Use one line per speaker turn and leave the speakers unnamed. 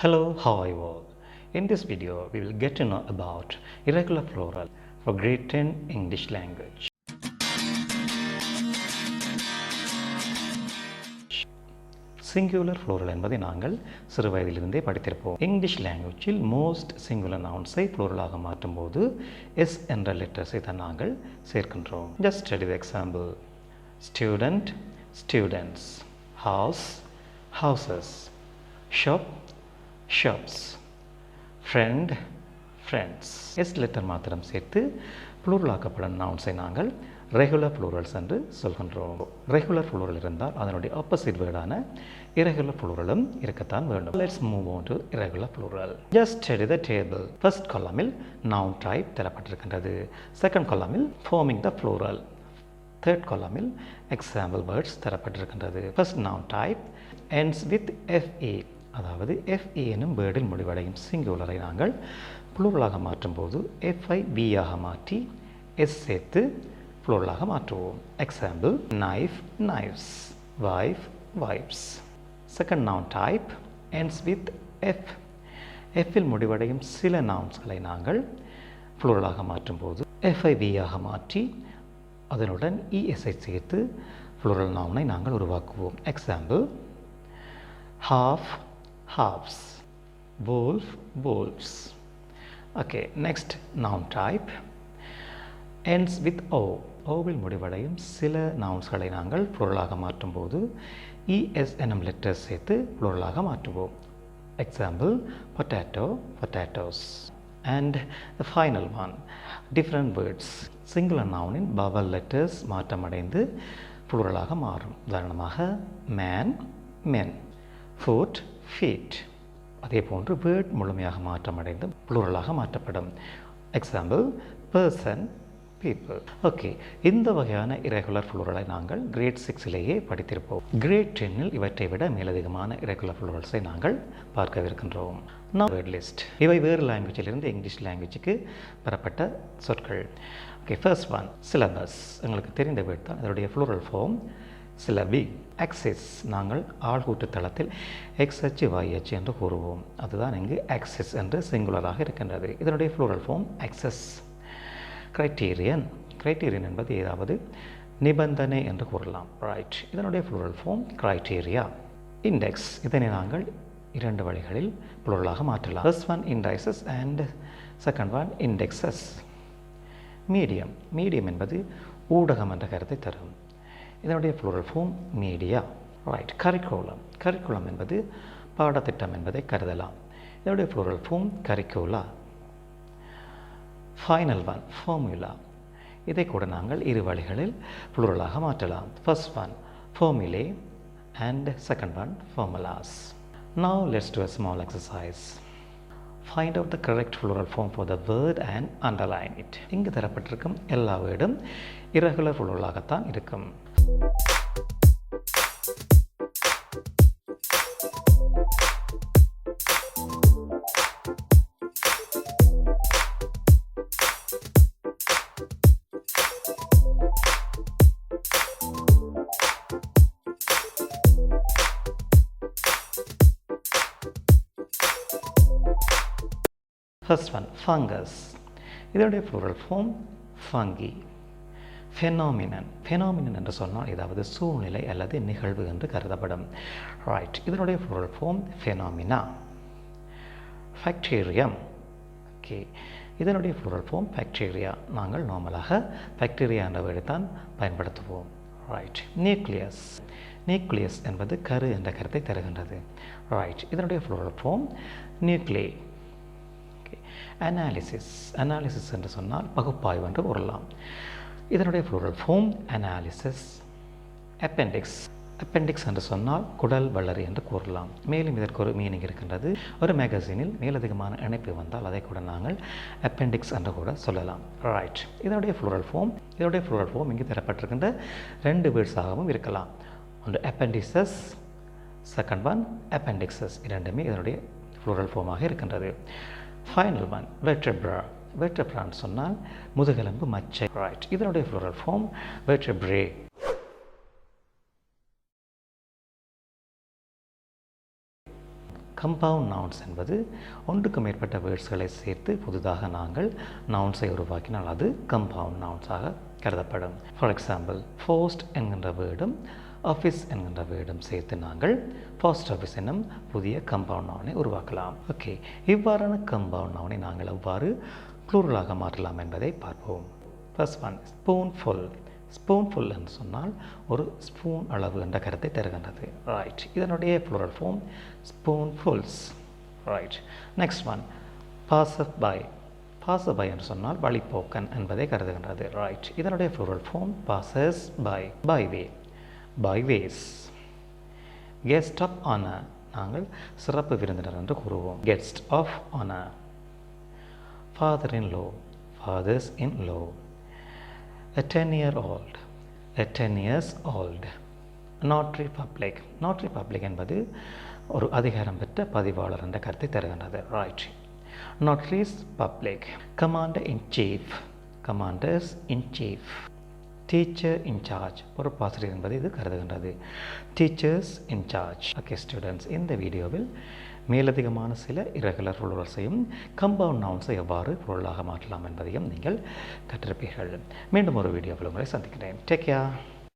Hello, how are you all? In this video, we will get to know about irregular plural for grade 10 English language. Singular plural என்பதை நாங்கள் சிறு வயதிலிருந்தே படித்திருப்போம். English லாங்குவேஜில் most singular நவுன்ஸை ப்ளூரலாக மாற்றும் போது S என்ற லெட்டர்ஸை தான் நாங்கள் சேர்க்கின்றோம். Just study the example. Student, students. House, houses. Shop, shops. Friend, friends. S letter மாத்திரம் சேர்த்து ப்ளூரலாக்கப்படும் நவுன்ஸை நாங்கள் ரெகுலர் ப்ளூரல்ஸ் என்று சொல்கின்றோம். ரெகுலர் ப்ளூரல் இருந்தால் அதனுடைய ஆப்போசிட் வேர்டான irregular ப்ளூரலும் இருக்கத்தான் வேண்டும். Let's move on to irregular plural. Just study the table. First column-இல் noun type தரப்பட்டிருக்கின்றது. Second column-இல் forming the plural. Third column-இல் example words தரப்பட்டிருக்கின்றது. First noun type ends with FE. அதாவது FE எனும் வேர்டில் முடிவடையும் சிங்குலரை நாங்கள் ப்ளூரலாக மாற்றும் போது FI V-ஆக மாற்றி S சேர்த்து ப்ளூரலாக மாற்றுவோம். Example knife, knives, wife, wives. Second noun type ends with F. F-இல் முடிவடையும் சில நவுன்ஸ்களை நாங்கள் ப்ளூரலாக மாற்றும் போது FI V-ஆக மாற்றி அதனுடன் ES-ஐ சேர்த்து ப்ளூரல் நவுனை நாங்கள் உருவாக்குவோம். Example half, halves, wolf, wolves. Okay, next noun type ends with O. ஓவில் முடிவடையும் சில நவுன்ஸ்களை நாங்கள் ப்ளூரலாக மாற்றும் போது ES எனும் லெட்டர் சேர்த்து ப்ளூரலாக மாற்றுவோம். Example potato, potatoes. And the final one, different words. Singular நவுனின் vowel letters மாற்றமடைந்து ப்ளூரலாக மாறும். உதாரணமாக man, men, foot, feet. அதே போன்று வேர்ட் முழுமையாக மாற்றமடைந்து ப்ளூரலாக மாற்றப்படும். Example person, people. ஓகே, இந்த வகையான irregular pluralஐ நாங்கள் கிரேட் 6லேயே படித்திருப்போம். கிரேட் 10இல் இவற்றை விட மேலதிகமான irregular pluralஸை நாங்கள் பார்க்கவிருக்கின்றோம். Now word list. இவை வேறு லாங்குவேஜிலிருந்து இங்கிலீஷ் லாங்குவேஜுக்கு பெறப்பட்ட சொற்கள். Okay, first one syllabus. எங்களுக்கு தெரிந்த வேர்ட் தான். அதனுடைய ப்ளூரல் ஃபார்ம் சிலபி. ஆக்சிஸ், நாங்கள் ஆள்கூட்டு தளத்தில் எக்ஸ் அச்சு வாய் அச்சு என்று கூறுவோம். அதுதான் இங்கு ஆக்சிஸ் என்று சிங்குலராக இருக்கின்றது. இதனுடைய plural form axes. Criterion, criterion என்பது ஏதாவது நிபந்தனை என்று கூறலாம். ரைட், இதனுடைய ப்ளூரல் ஃபார்ம் கிரைட்டீரியா. இண்டெக்ஸ், இதனை நாங்கள் இரண்டு வழிகளில் ப்ளூரலாக மாற்றலாம். First one indices and second one indexes. Medium, medium என்பது ஊடகம் என்ற கருத்தை தரும். இதனுடைய plural form media. Right, curriculum, curriculum என்பது பாடத்திட்டம் என்பதை கருதலாம். இதனுடைய plural form curricula. Final one formula. இதை கூட நாங்கள் இரு வழிகளில் ப்ளூரலாக மாற்றலாம். First one formulae and second one formulas. Now let's do a small exercise. Find out the correct plural form for the word and underline it. இங்கு தரப்பட்டிருக்கும் எல்லா வேர்டும் irregular pluralஆகத்தான் இருக்கும். First one, fungus. இதனுடைய plural form fungi. Phenomenon, phenomenon என்று சொன்னால் ஏதாவது சூழ்நிலை அல்லது நிகழ்வு என்று கருதப்படும். ரைட், இதனுடைய plural form phenomena. Bacterium. Okay, இதனுடைய ப்ளூரல் ஃபார்ம் பாக்டீரியா. நாங்கள் நார்மலாக பாக்டீரியா என்ற வேர்டை தான் பயன்படுத்துவோம். Right, nucleus. நியூக்ளியஸ் என்பது கரு என்ற கருத்தை தருகின்றது. ரைட், இதனுடைய plural form nuclei. Analysis, analysis என்று சொன்னால் பகுப்பாய்வு என்று கூறலாம். இதனுடைய plural form analyses. Appendix, appendix என்று சொன்னால் குடல் வளரி என்று கூறலாம். மேலும் இதற்கு ஒரு மீனிங் இருக்கின்றது. ஒரு மேகசினில் மேலதிகமான இணைப்பு வந்தால் அதை கூட நாங்கள் அப்பெண்டிக்ஸ் என்று கூட சொல்லலாம். ரைட், இதனுடைய ப்ளூரல் ஃபார்ம் இங்கு தரப்பட்டிருக்கின்ற ரெண்டு வேர்ட்ஸாகவும் இருக்கலாம். ஒன்று அப்பெண்டிசஸ், செகண்ட் ஒன் அப்பெண்டிக்ஸஸ். இரண்டுமே இதனுடைய ப்ளூரல் ஃபார்மாக இருக்கின்றது. Final one வெர்டெப்ரா. வெர்டெப்ரான்னு சொன்னால் முதுகெலும்பு மச்சை. ரைட், இதனுடைய ப்ளூரல் ஃபார்ம் வெர்டெப்ரே. கம்பவுண்ட் நவுன்ஸ் என்பது ஒன்றுக்கு மேற்பட்ட வேர்ட்ஸ்களை சேர்த்து புதிதாக நாங்கள் நவுன்ஸை உருவாக்கினால் அது கம்பவுண்ட் நவுன்ஸாக கருதப்படும். ஃபார் எக்ஸாம்பிள், ஃபோஸ்ட் என்கின்ற வேர்டும் ஆஃபீஸ் என்கின்ற வேர்டும் சேர்த்து நாங்கள் ஃபர்ஸ்ட் ஆஃபீஸ் என்னும் புதிய கம்பவுண்ட் நவுனை உருவாக்கலாம். ஓகே, இவ்வாறான கம்பவுண்ட் நவுனை நாங்கள் எவ்வாறு ப்ளூரலாக மாற்றலாம் என்பதை பார்ப்போம். First one, ஸ்பூன்ஃபுல். ஸ்பூன்ஃபுல் என்று சொன்னால் ஒரு ஸ்பூன் அளவு என்ற கருத்தை தருகின்றது. ரைட், இதனுடைய plural form spoonfuls. Right, next one, passer by. Passer by என்று சொன்னால் வழிப்போக்கன் என்பதை கருதுகின்றது. ரைட், இதனுடைய plural form passers by. Byway, byways. Guest of honour, நாங்கள் சிறப்பு விருந்தினர் என்று கூறுவோம். Guest of honour. Father in law, fathers in law. A 10-year-old, a 10 years old. Notary public. Notary public என்பது ஒரு அதிகாரம் பெற்ற பதிவாளர் என்ற கருத்தை தருகின்றது. Right, notaries public. Commander in chief, commanders in chief. Teacher in charge, பொறுப்பாசிரியர் என்பது இது கருதுகின்றது. Teachers in charge. Okay students, இந்த வீடியோவில் மேலதிகமான சில irregular pluralஸையும் கம்பவுண்ட் நவுன்ஸை எவ்வாறு ப்ளூரலாக மாற்றலாம் என்பதையும் நீங்கள் கற்றிருப்பீர்கள். மீண்டும் ஒரு வீடியோவில் உங்களை சந்திக்கிறேன். Take care.